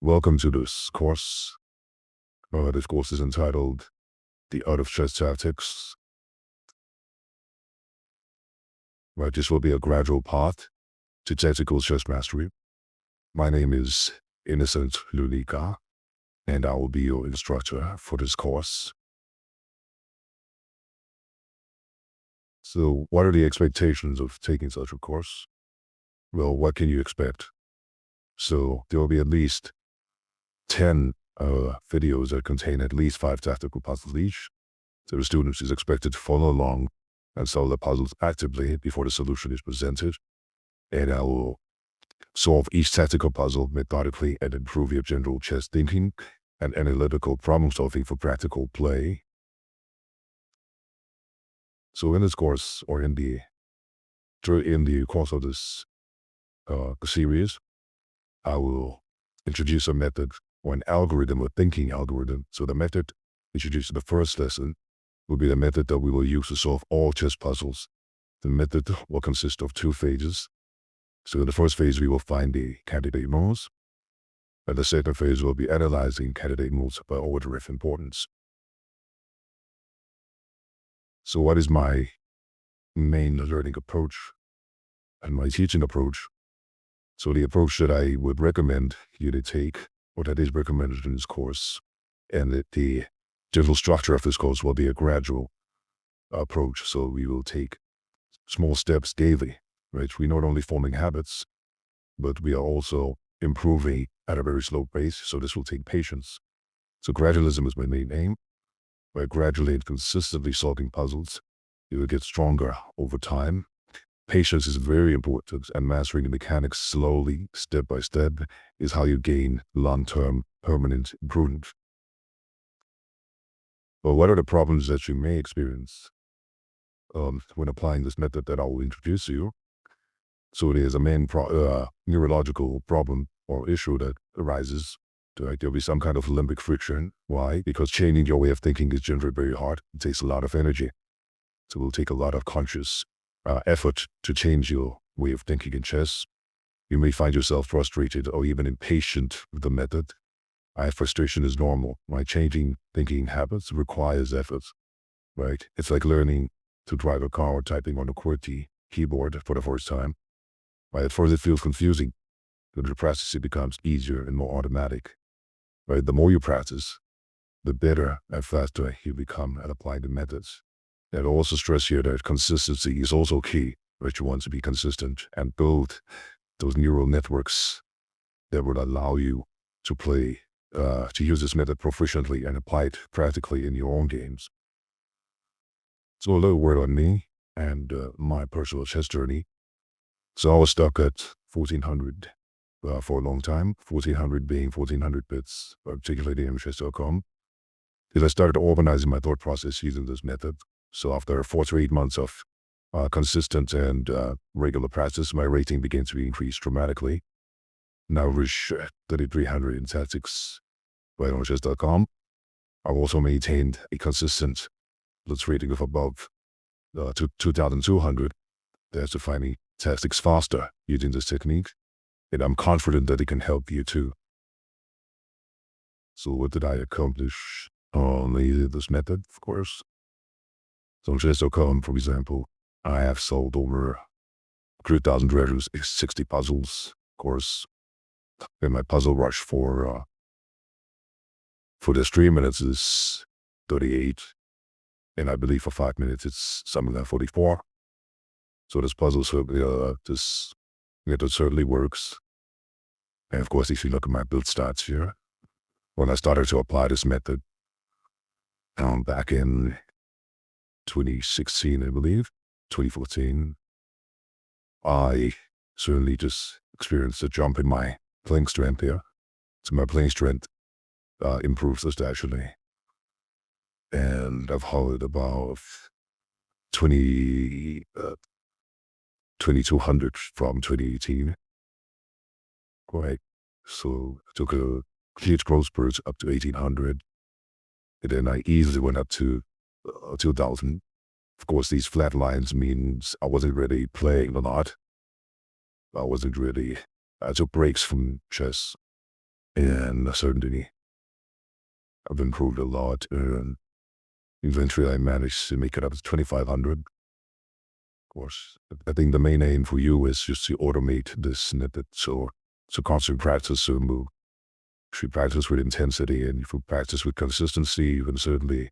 Welcome to this course. This course is entitled The Art of Chess Tactics. Right, this will be a gradual path to tactical chess mastery. My name is Innocent Lulica, and I will be your instructor for this course. So, what are the expectations of taking such a course? Well, what can you expect? So, there will be at least 10 videos that contain at least 5 tactical puzzles each. So the student is expected to follow along and solve the puzzles actively before the solution is presented. And I will solve each tactical puzzle methodically and improve your general chess thinking and analytical problem solving for practical play. So in this course, or in the course of this series, I will introduce a method or an algorithm, a thinking algorithm. So the method introduced in the first lesson will be the method that we will use to solve all chess puzzles. The method will consist of 2 phases. So in the first phase, we will find the candidate moves. And the second phase will be analyzing candidate moves by order of importance. So what is my main learning approach and my teaching approach? So the approach that I would recommend you to take, or that is recommended in this course, and the general structure of this course will be a gradual approach. So we will take small steps daily, right? We're not only forming habits, but we are also improving at a very slow pace. So this will take patience. So gradualism is my main aim. By gradually and consistently solving puzzles, you will get stronger over time. Patience is very important, and mastering the mechanics slowly, step by step, is how you gain long-term, permanent improvement. But what are the problems that you may experience when applying this method that I will introduce to you? So there's a main neurological problem or issue that arises. There'll be some kind of limbic friction. Why? Because changing your way of thinking is generally very hard. It takes a lot of energy. So it will take a lot of conscious effort to change your way of thinking in chess. You may find yourself frustrated or even impatient with the method. Frustration is normal. Right? Changing thinking habits requires effort. Right? It's like learning to drive a car or typing on a QWERTY keyboard for the first time. Right? At first it feels confusing, but the practice it becomes easier and more automatic. Right? The more you practice, the better and faster you become at applying the methods. And I'll also stress here that consistency is also key. Right? You want to be consistent and build those neural networks that would allow you to play, to use this method proficiently and apply it practically in your own games. So a little word on me and my personal chess journey. So I was stuck at 1400 for a long time, 1400 being 1400 bits, particularly in chess.com. Till I started organizing my thought process using this method. So after 4 to 8 months of consistent and regular practice, my rating began to increase dramatically. Now reached 3300 in tactics right on chess.com. I've also maintained a consistent blitz rating of above 2200. That's defining tactics faster using this technique, and I'm confident that it can help you too. So what did I accomplish on this method, of course? So on chess.com, for example, I have solved over 100,000 treasures, 60 puzzles, of course. And my puzzle rush for the 3 minutes is 38. And I believe for 5 minutes it's something like 44. So this puzzle, this method certainly works. And of course, if you look at my build stats here, when I started to apply this method back in 2016, I believe, 2014, I certainly just experienced a jump in my playing strength here. So my playing strength improved substantially. And I've held about 2200 from 2018. Right. So I took a huge growth spurt up to 1800. And then I easily went up to 2000. Of course, these flat lines means I wasn't really playing a lot. I took breaks from chess. and certainly I've improved a lot. And eventually I managed to make it up to 2,500. Of course, I think the main aim for you is just to automate this snippet. So constant practice. So if you practice with intensity and if you practice with consistency, you can certainly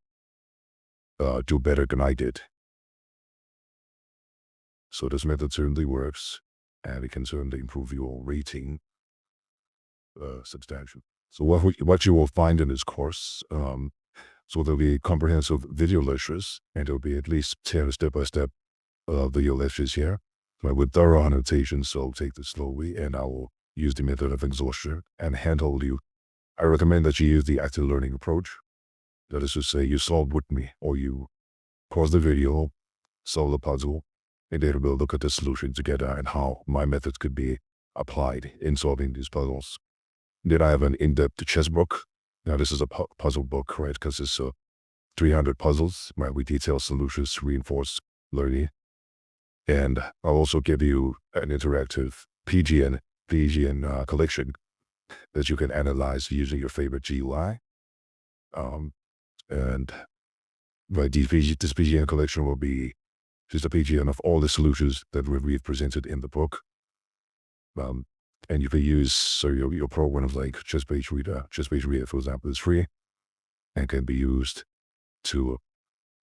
do better than I did. So this method certainly works, and it can certainly improve your rating substantially. So what you will find in this course, so there'll be comprehensive video lectures, and there'll be at least 10 step-by-step video lectures here. With thorough annotations, so I'll take this slowly, and I will use the method of exhaustion and handhold you. I recommend that you use the active learning approach. That is to say, you solve with me, or you pause the video, solve the puzzle, and then we'll look at the solution together and how my methods could be applied in solving these puzzles. Then I have an in-depth chess book. Now this is a puzzle book, right? Because it's 300 puzzles, right? We detail solutions to reinforce learning. And I'll also give you an interactive PGN collection that you can analyze using your favorite GUI. And right, this PGN collection will be just a PGN of all the solutions that we've presented in the book. And you can use your programs like ChessPage Reader. ChessPage Reader, for example, is free and can be used to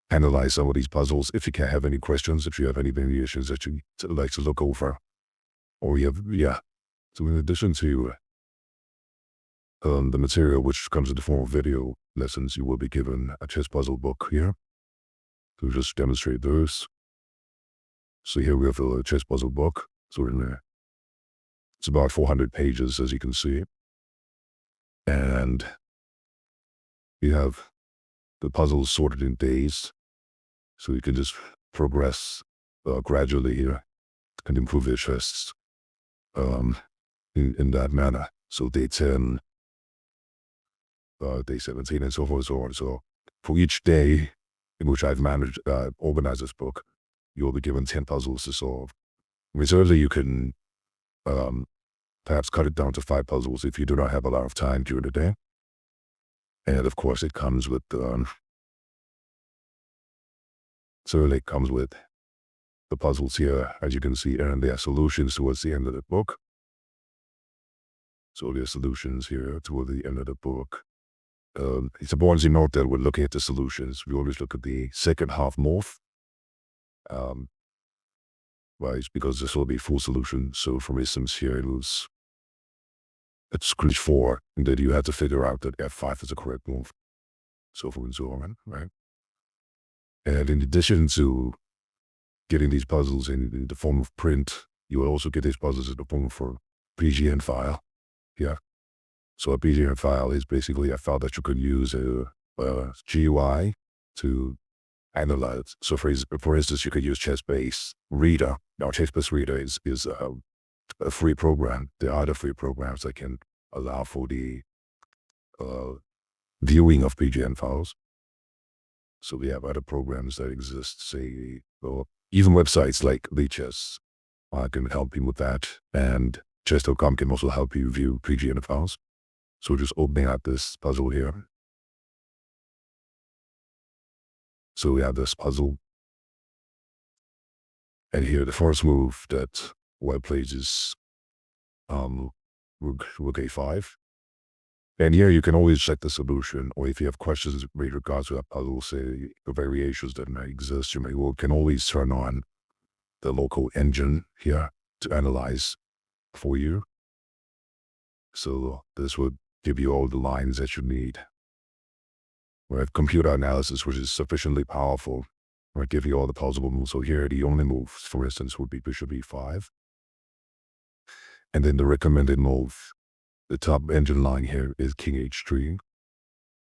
analyze some of these puzzles. If you can have any questions, if you have any variations that you like to look over, or you have, So in addition to the material which comes in the form of video lessons, you will be given a chess puzzle book here to just demonstrate those. So here we have a chess puzzle book. So in there, it's about 400 pages, as you can see. And you have the puzzles sorted in days. So you can just progress gradually here and improve your chess in that manner. So day 10, day 17, and so forth and so on. So for each day in which I've managed organize this book, you'll be given 10 puzzles to solve. Reservedly, you can perhaps cut it down to 5 puzzles if you do not have a lot of time during the day. And of course, it comes with the puzzles here, as you can see, and there are solutions towards the end of the book. So there are solutions here toward the end of the book. It's important to note that we're looking at the solutions. We always look at the second half morph. Right, because this will be full solution. So for instance, here it's Scrooge 4, and then you have to figure out that F5 is the correct move. So forth and so on, right? And in addition to getting these puzzles in the form of print, you will also get these puzzles in the form of a PGN file. Yeah. So a PGN file is basically a file that you can use a GUI to analyze. So for instance, you could use ChessBase Reader. Now, ChessBase Reader is a free program. There are other free programs that can allow for the viewing of PGN files. So we have other programs that exist, say, even websites like Lichess can help you with that. And chess.com can also help you view PGN files. So just opening up this puzzle here. So we have this puzzle. And here the first move that Web plays is Rook A5. And here you can always check the solution, or if you have questions with regards to that puzzle, say the variations that may exist, you can always turn on the local engine here to analyze for you. So this would give you all the lines that you need. We have computer analysis, which is sufficiently powerful, or give you all the possible moves. So here the only moves, for instance, would be Bishop E5. And then the recommended move, the top engine line here is King H3.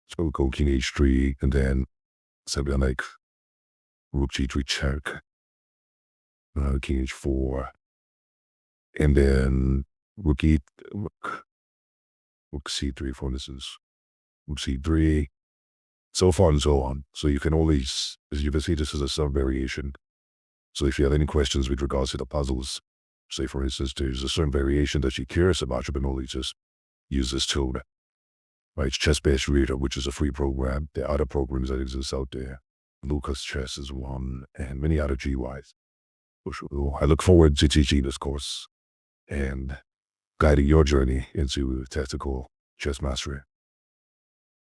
So we'll go King H3, and then something like Rook G3 check, King H4, and then Rook C3, for instance, Rook C3, so far and so on. So you can always, as you can see, this is a sub-variation. So if you have any questions with regards to the puzzles, say for instance, there's a certain variation that you're curious about, you can always just use this tool. Right, Chess-Based Reader, which is a free program. There are other programs that exist out there. Lucas Chess is one, and many other GUIs. I look forward to teaching this course and guiding your journey into tactical chess mastery.